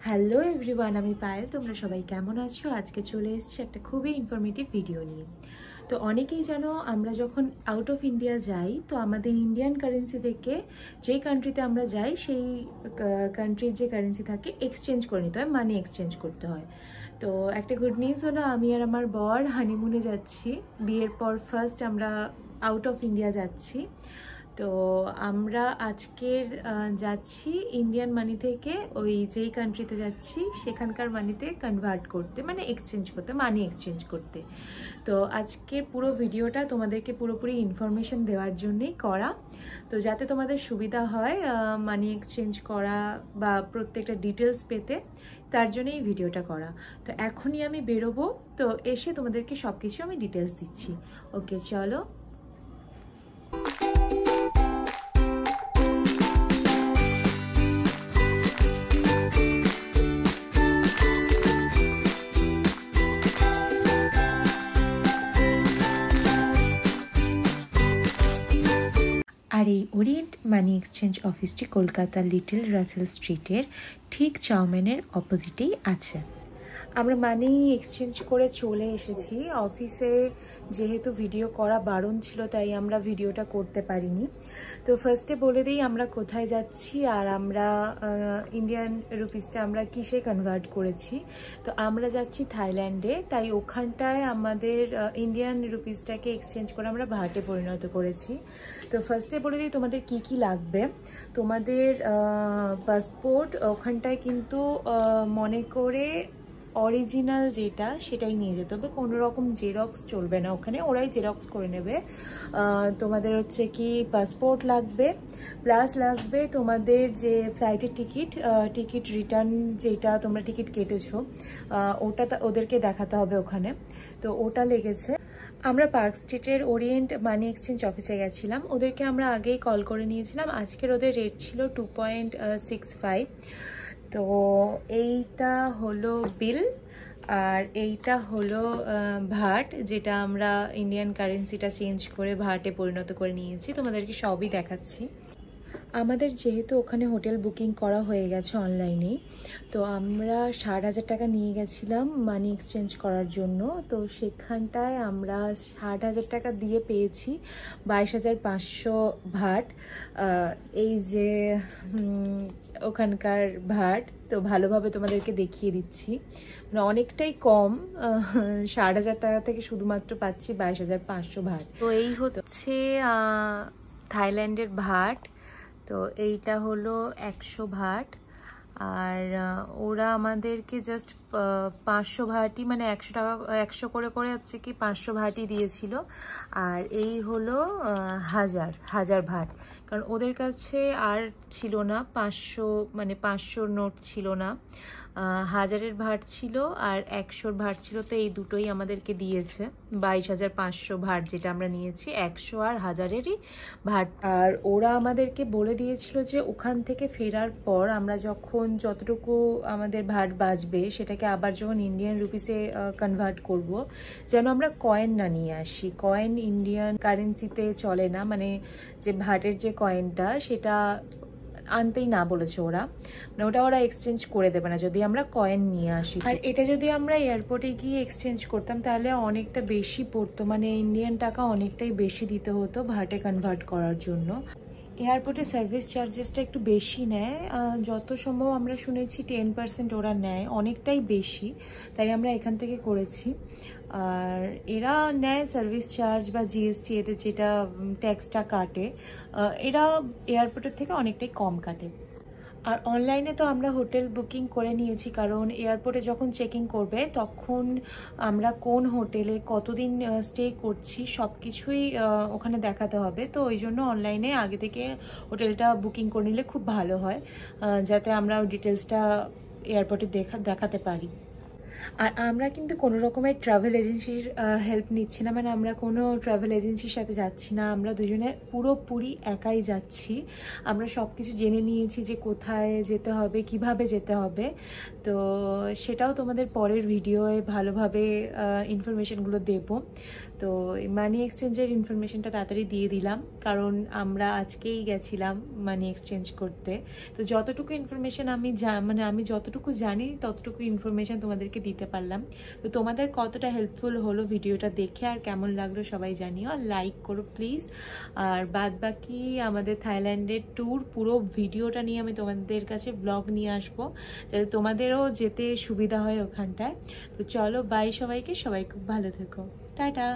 Hello everyone, আমি পায়েল। তোমরা সবাই কেমন আছো? আজকে চলে এসেছি একটা খুবই ইনফরমেটিভ ভিডিও নিয়ে। তো অনেকেই জানো, আমরা যখন আউট অফ ইন্ডিয়া যাই তো আমাদের ইন্ডিয়ান কারেন্সি থেকে যেই কান্ট্রিতে আমরা যাই সেই কান্ট্রির যে কারেন্সি থাকে এক্সচেঞ্জ করে নিতে হয়, মানি এক্সচেঞ্জ করতে হয়। তো একটা গুড নিউজ হলো, আমি আর আমার বর হানিমুনে যাচ্ছি। বিয়ের পর ফার্স্ট আমরা আউট অফ ইন্ডিয়া যাচ্ছি। তো আমরা আজকের যাচ্ছি ইন্ডিয়ান মানি থেকে ওই যেই কান্ট্রিতে যাচ্ছি সেখানকার মানিতে কনভার্ট করতে, মানে এক্সচেঞ্জ করতে, মানি এক্সচেঞ্জ করতে। তো আজকের পুরো ভিডিওটা তোমাদেরকে পুরোপুরি ইনফরমেশন দেওয়ার জন্যই করা, তো যাতে তোমাদের সুবিধা হয় মানি এক্সচেঞ্জ করা বা প্রত্যেকটা ডিটেলস পেতে, তার জন্যই এই ভিডিওটা করা। তো এখনই আমি বেরোবো, তো এসে তোমাদেরকে সব কিছু আমি ডিটেলস দিচ্ছি। ওকে, চলো। আর এই ওরিয়েন্ট মানি এক্সচেঞ্জ অফিসটি কলকাতার লিটল রাসেল স্ট্রিটের ঠিক চাউম্যানের অপোজিটেই আছে। আমরা মানি এক্সচেঞ্জ করে চলে এসেছি অফিসে। যেহেতু ভিডিও করা বারণ ছিল তাই আমরা ভিডিওটা করতে পারিনি। তো ফার্স্টে বলে দিই আমরা কোথায় যাচ্ছি আর আমরা ইন্ডিয়ান রুপিসটা আমরা কিসে কনভার্ট করেছি। তো আমরা যাচ্ছি থাইল্যান্ডে, তাই ওখানটায় আমাদের ইন্ডিয়ান রুপিসটাকে এক্সচেঞ্জ করে আমরা ভাটে পরিণত করেছি। তো ফার্স্টে বলে দিই তোমাদের কি কি লাগবে। তোমাদের পাসপোর্ট ওখানটায় কিন্তু মনে করে অরিজিনাল যেটা সেটাই নিয়ে যেতে হবে, কোনো রকম জেরক্স চলবে না ওখানে, ওরাই জেরক্স করে নেবে। তোমাদের হচ্ছে কি পাসপোর্ট লাগবে, প্লাস লাগবে তোমাদের যে ফ্লাইটের টিকিট রিটার্ন, যেটা তোমরা টিকিট কেটেছো ওটা ওদেরকে দেখাতে হবে ওখানে। তো ওটা লেগেছে। আমরা পার্ক স্ট্রিটের ওরিয়েন্ট মানি এক্সচেঞ্জ অফিসে গেছিলাম, ওদেরকে আমরা আগেই কল করে নিয়েছিলাম। আজকের ওদের রেট ছিল 2.65। তো এইটা হলো বিল আর এইটা হলো ভাট, যেটা আমরা ইন্ডিয়ান কারেন্সিটা চেঞ্জ করে ভাটে পরিণত করে নিয়েছি। তোমাদেরকে সবই দেখাচ্ছি। আমাদের যেহেতু ওখানে হোটেল বুকিং করা হয়ে গেছে অনলাইনেই, তো আমরা 60,000 টাকা নিয়ে গেছিলাম মানি এক্সচেঞ্জ করার জন্য। তো সেখানটায় আমরা 60,000 টাকা দিয়ে পেয়েছি 22,500 ভাট। এই যে ওখানকার ভাট, তো ভালোভাবে তোমাদেরকে দেখিয়ে দিচ্ছি, মানে অনেকটাই কম। 60,000 টাকা থেকে শুধুমাত্র পাচ্ছি 22,500 ভাট। তো এই হচ্ছে থাইল্যান্ডের ভাট। তো এইটা হলো 100 ভাট, আর ওরা আমাদেরকে জাস্ট 500 ভাটই, মানে 100 টাকা 100 করে করে হচ্ছে কি 500 ভাটই দিয়েছিল। আর এই হলো 1000 ভাট, কারণ ওদের কাছে আর ছিল না 500, মানে 500 নোট ছিল না, 1000-এর ভাট ছিল আর 100-র ভাট ছিল। তো এই দুটোই আমাদেরকে দিয়েছে 22,500 ভাট, যেটা আমরা নিয়েছি 100 আর 1000-এরই ভাট। আর ওরা আমাদেরকে বলে দিয়েছিল যে ওখান থেকে ফেরার পর আমরা যখন যতটুকু আমাদের ভাট বাঁচবে সেটাকে আবার যখন ইন্ডিয়ান রুপিসে কনভার্ট করব, যেন আমরা কয়েন না নিয়ে আসি। কয়েন ইন্ডিয়ান কারেন্সিতে চলে না, মানে যে ভাটের যে কয়েনটা সেটা আনতেই না বলেছে ওরা, মানে ওরা এক্সচেঞ্জ করে দেবে না যদি আমরা কয়েন নিয়ে আসি। আর এটা যদি আমরা এয়ারপোর্টে গিয়ে এক্সচেঞ্জ করতাম তাহলে অনেকটা বেশি পড়তো, মানে ইন্ডিয়ান টাকা অনেকটাই বেশি দিতে হতো ভাটে কনভার্ট করার জন্য। এয়ারপোর্টে সার্ভিস চার্জেসটা একটু বেশি নেয়, যত সম্ভব আমরা শুনেছি 10% ওরা নেয়, অনেকটাই বেশি, তাই আমরা এখান থেকে করেছি। আর এরা নেয় সার্ভিস চার্জ বা জিএসটি, এতে যেটা ট্যাক্সটা কাটে এরা এয়ারপোর্টের থেকে অনেকটাই কম কাটে। আর অনলাইনে তো আমরা হোটেল বুকিং করে নিয়েছি, কারণ এয়ারপোর্টে যখন চেকিং করবে তখন আমরা কোন হোটেলে কতদিন স্টে করছি সব কিছুই ওখানে দেখাতে হবে। তো ওই জন্য অনলাইনে আগে থেকে হোটেলটা বুকিং করে নিলে খুব ভালো হয়, যাতে আমরা ডিটেলসটা এয়ারপোর্টে দেখাতে পারি। আর আমরা কিন্তু কোনো রকমের ট্রাভেল এজেন্সির হেল্প নিচ্ছি না, মানে আমরা কোনো ট্রাভেল এজেন্সির সাথে যাচ্ছি না, আমরা দুজনে পুরোপুরি একাই যাচ্ছি। আমরা সব কিছু জেনে নিয়েছি যে কোথায় যেতে হবে, কিভাবে যেতে হবে, তো সেটাও তোমাদের পরের ভিডিওয়ে ভালোভাবে ইনফরমেশনগুলো দেব। তো মানি এক্সচেঞ্জের ইনফরমেশনটা তাড়াতাড়ি দিয়ে দিলাম, কারণ আমরা আজকেই গেছিলাম মানি এক্সচেঞ্জ করতে। তো যতটুকু ইনফরমেশন আমি যতটুকু জানি ততটুকু ইনফরমেশন তোমাদেরকে দিতে পারলাম। তো তোমাদের কতটা হেল্পফুল হলো ভিডিওটা দেখে আর কেমন লাগলো সবাই জানিও, আর লাইক করো প্লিজ। আর বাদ বাকি আমাদের থাইল্যান্ডের ট্যুর পুরো ভিডিওটা নিয়ে আমি তোমাদের কাছে ব্লগ নিয়ে আসবো, যাতে তোমাদেরও যেতে সুবিধা হয় ওখানটায়। তো চলো, বাই সবাইকে, সবাই খুব ভালো থেকো, টাটা।